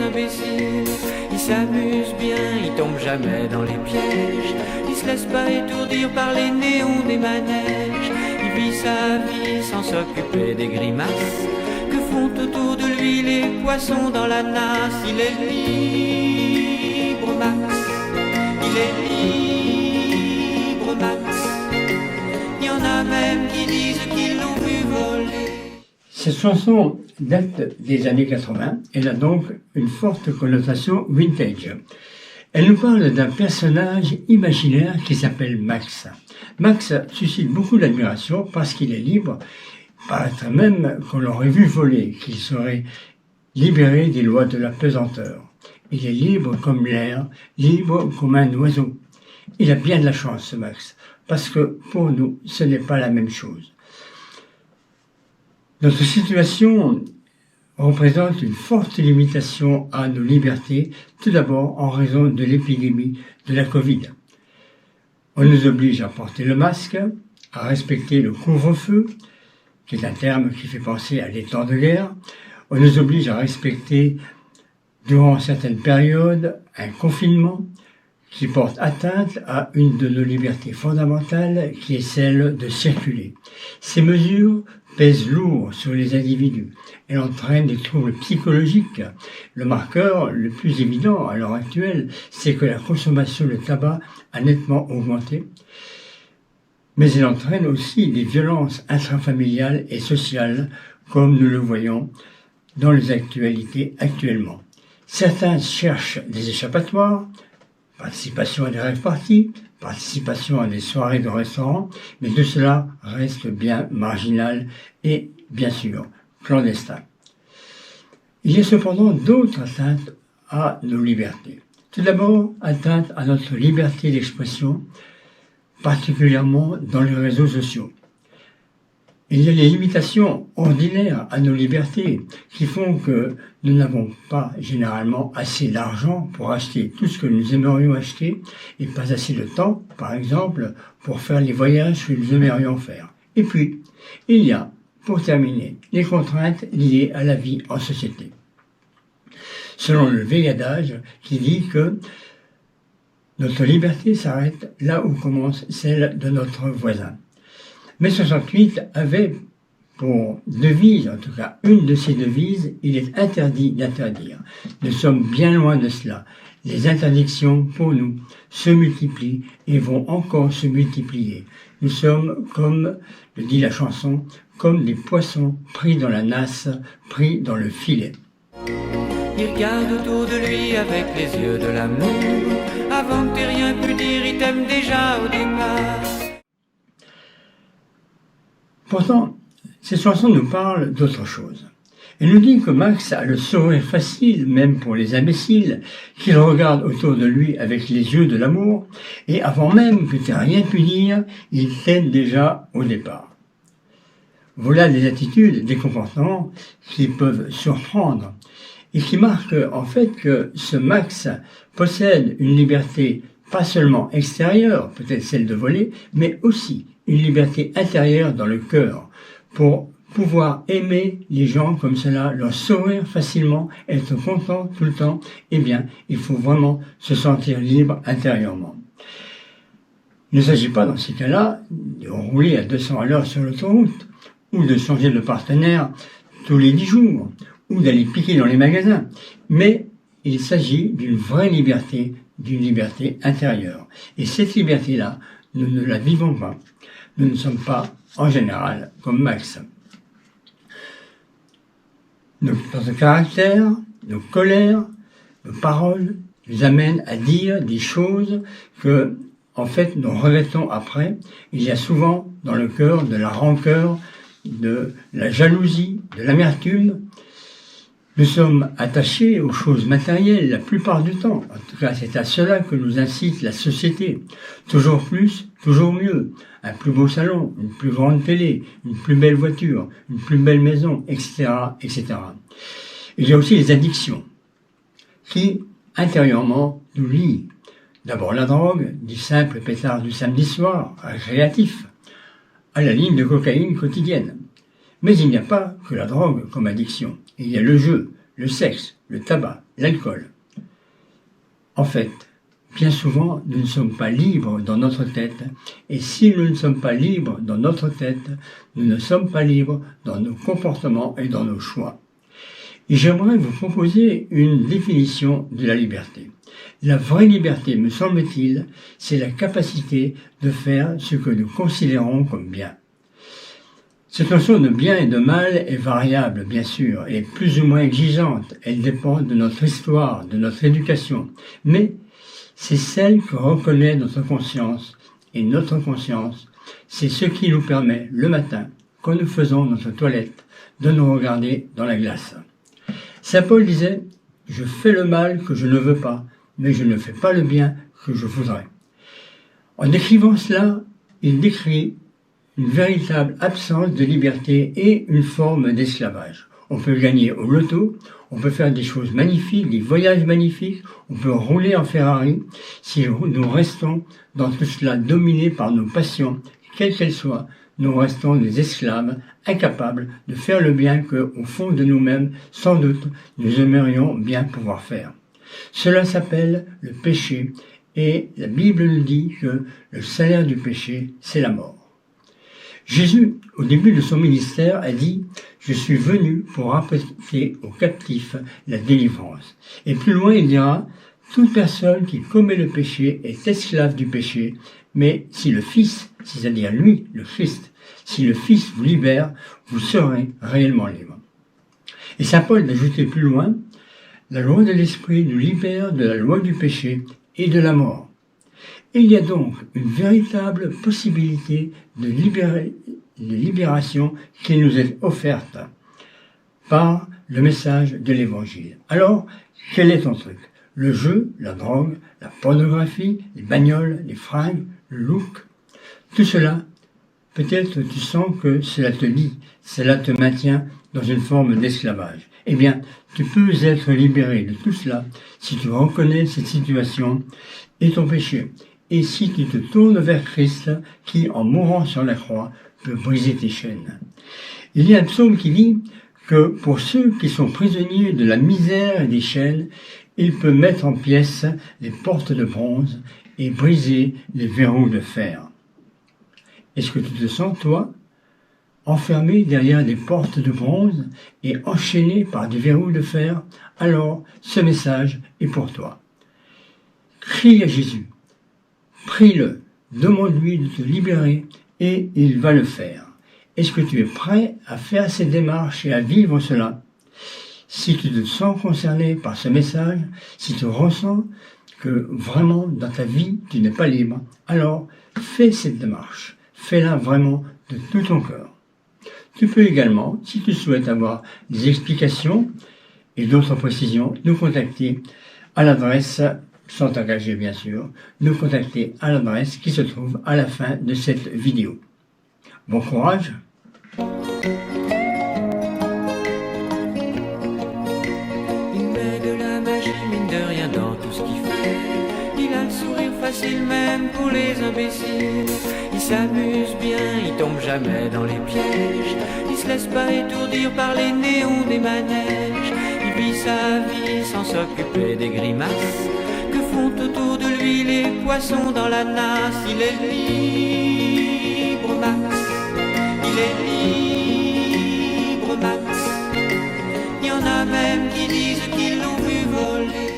imbécile. Il s'amuse bien, il tombe jamais dans les pièges. Il se laisse pas étourdir par les néons des manèges. Il vit sa vie sans s'occuper des grimaces que font autour de lui les poissons dans la nasse. Il est libre, Max. Il est libre, Max. Il y en a même qui disent qu'ils l'ont vu voler. Cette chanson date des années 80. Elle a donc une forte connotation vintage. Elle nous parle d'un personnage imaginaire qui s'appelle Max. Max suscite beaucoup d'admiration parce qu'il est libre. Il paraîtrait même qu'on l'aurait vu voler, qu'il serait libéré des lois de la pesanteur. Il est libre comme l'air, libre comme un oiseau. Il a bien de la chance, ce Max, parce que pour nous, ce n'est pas la même chose. Notre situation représente une forte limitation à nos libertés, tout d'abord en raison de l'épidémie de la Covid. On nous oblige à porter le masque, à respecter le couvre-feu, qui est un terme qui fait penser à l'état de guerre. On nous oblige à respecter, durant certaines périodes, un confinement qui porte atteinte à une de nos libertés fondamentales, qui est celle de circuler. Ces mesures pèsent lourd sur les individus. Elles entraînent des troubles psychologiques. Le marqueur le plus évident à l'heure actuelle, c'est que la consommation de tabac a nettement augmenté. Mais elle entraîne aussi des violences intrafamiliales et sociales, comme nous le voyons dans les actualités actuellement. Certains cherchent des échappatoires, participation à des rave-parties, participation à des soirées de restaurants, mais tout cela reste bien marginal et, bien sûr, clandestin. Il y a cependant d'autres atteintes à nos libertés. Tout d'abord, atteinte à notre liberté d'expression, particulièrement dans les réseaux sociaux. Il y a les limitations ordinaires à nos libertés qui font que nous n'avons pas généralement assez d'argent pour acheter tout ce que nous aimerions acheter et pas assez de temps, par exemple, pour faire les voyages que nous aimerions faire. Et puis, il y a, pour terminer, les contraintes liées à la vie en société. Selon le levé d'âge qui dit que notre liberté s'arrête là où commence celle de notre voisin. Mai 68 avait pour devise, en tout cas une de ses devises, il est interdit d'interdire. Nous sommes bien loin de cela. Les interdictions, pour nous, se multiplient et vont encore se multiplier. Nous sommes, comme le dit la chanson, comme des poissons pris dans la nasse, pris dans le filet. Il regarde autour de lui avec les yeux de l'amour. Avant que t'aies rien pu dire, il t'aime déjà au départ. Pourtant, cette chanson nous parle d'autre chose. Elle nous dit que Max a le sourire facile, même pour les imbéciles, qu'il regarde autour de lui avec les yeux de l'amour, et avant même que tu aies rien pu dire, il t'aime déjà au départ. Voilà des attitudes, des comportements qui peuvent surprendre, et qui marquent en fait que ce Max possède une liberté pas seulement extérieure, peut-être celle de voler, mais aussi une liberté intérieure dans le cœur, pour pouvoir aimer les gens comme cela, leur sourire facilement, être content tout le temps. Eh bien, il faut vraiment se sentir libre intérieurement. Il ne s'agit pas dans ces cas-là de rouler à 200 à l'heure sur l'autoroute, ou de changer de partenaire tous les 10 jours, ou d'aller piquer dans les magasins, mais il s'agit d'une vraie liberté, d'une liberté intérieure. Et cette liberté-là, nous ne la vivons pas. Nous ne sommes pas, en général, comme Max. Notre caractère, nos colères, nos paroles nous amènent à dire des choses que, en fait, nous regrettons après. Il y a souvent dans le cœur de la rancœur, de la jalousie, de l'amertume. Nous sommes attachés aux choses matérielles la plupart du temps. En tout cas, c'est à cela que nous incite la société. Toujours plus, toujours mieux. Un plus beau salon, une plus grande télé, une plus belle voiture, une plus belle maison, etc., etc. Il y a aussi les addictions qui, intérieurement, nous lient. D'abord la drogue, du simple pétard du samedi soir, récréatif, à la ligne de cocaïne quotidienne. Mais il n'y a pas que la drogue comme addiction. Il y a le jeu, le sexe, le tabac, l'alcool. En fait, bien souvent, nous ne sommes pas libres dans notre tête, et si nous ne sommes pas libres dans notre tête, nous ne sommes pas libres dans nos comportements et dans nos choix. Et j'aimerais vous proposer une définition de la liberté. La vraie liberté, me semble-t-il, c'est la capacité de faire ce que nous considérons comme bien. Cette notion de bien et de mal est variable, bien sûr, et plus ou moins exigeante. Elle dépend de notre histoire, de notre éducation. Mais c'est celle que reconnaît notre conscience. Et notre conscience, c'est ce qui nous permet, le matin, quand nous faisons notre toilette, de nous regarder dans la glace. Saint Paul disait « Je fais le mal que je ne veux pas, mais je ne fais pas le bien que je voudrais. » En décrivant cela, il décrit une véritable absence de liberté et une forme d'esclavage. On peut gagner au loto, on peut faire des choses magnifiques, des voyages magnifiques, on peut rouler en Ferrari, si nous restons dans tout cela dominés par nos passions, quelles qu'elles soient, nous restons des esclaves, incapables de faire le bien que, au fond de nous-mêmes, sans doute, nous aimerions bien pouvoir faire. Cela s'appelle le péché, et la Bible nous dit que le salaire du péché, c'est la mort. Jésus, au début de son ministère, a dit « Je suis venu pour apporter aux captifs la délivrance ». Et plus loin, il dira « Toute personne qui commet le péché est esclave du péché, mais si le Fils, c'est-à-dire lui, le Christ, si le Fils vous libère, vous serez réellement libre. » Et saint Paul d'ajouter plus loin « La loi de l'Esprit nous libère de la loi du péché et de la mort. » Il y a donc une véritable possibilité de libération qui nous est offerte par le message de l'Évangile. Alors, quel est ton truc? Le jeu, la drogue, la pornographie, les bagnoles, les fringues, le look? Tout cela, peut-être tu sens que cela te lie, cela te maintient dans une forme d'esclavage. Eh bien, tu peux être libéré de tout cela si tu reconnais cette situation et ton péché. Et si tu te tournes vers Christ, qui, en mourant sur la croix, peut briser tes chaînes. Il y a un psaume qui dit que pour ceux qui sont prisonniers de la misère et des chaînes, il peut mettre en pièces les portes de bronze et briser les verrous de fer. Est-ce que tu te sens, toi, enfermé derrière des portes de bronze et enchaîné par des verrous de fer? Alors, ce message est pour toi. Crie à Jésus. Prie-le, demande-lui de te libérer et il va le faire. Est-ce que tu es prêt à faire cette démarche et à vivre cela? Si tu te sens concerné par ce message, si tu ressens que vraiment dans ta vie tu n'es pas libre, alors fais cette démarche. Fais-la vraiment de tout ton cœur. Tu peux également, si tu souhaites avoir des explications et d'autres précisions, nous contacter à l'adresse sans t'engager bien sûr, nous contacter à l'adresse qui se trouve à la fin de cette vidéo. Bon courage! Il met de la magie, mine de rien, dans tout ce qu'il fait. Il a le sourire facile même pour les imbéciles. Il s'amuse bien, il tombe jamais dans les pièges. Il se laisse pas étourdir par les néons des manèges. Il vit sa vie sans s'occuper des grimaces que font autour de lui les poissons dans la nasse. Il est libre, Max. Il est libre, Max. Il y en a même qui disent qu'ils l'ont vu voler.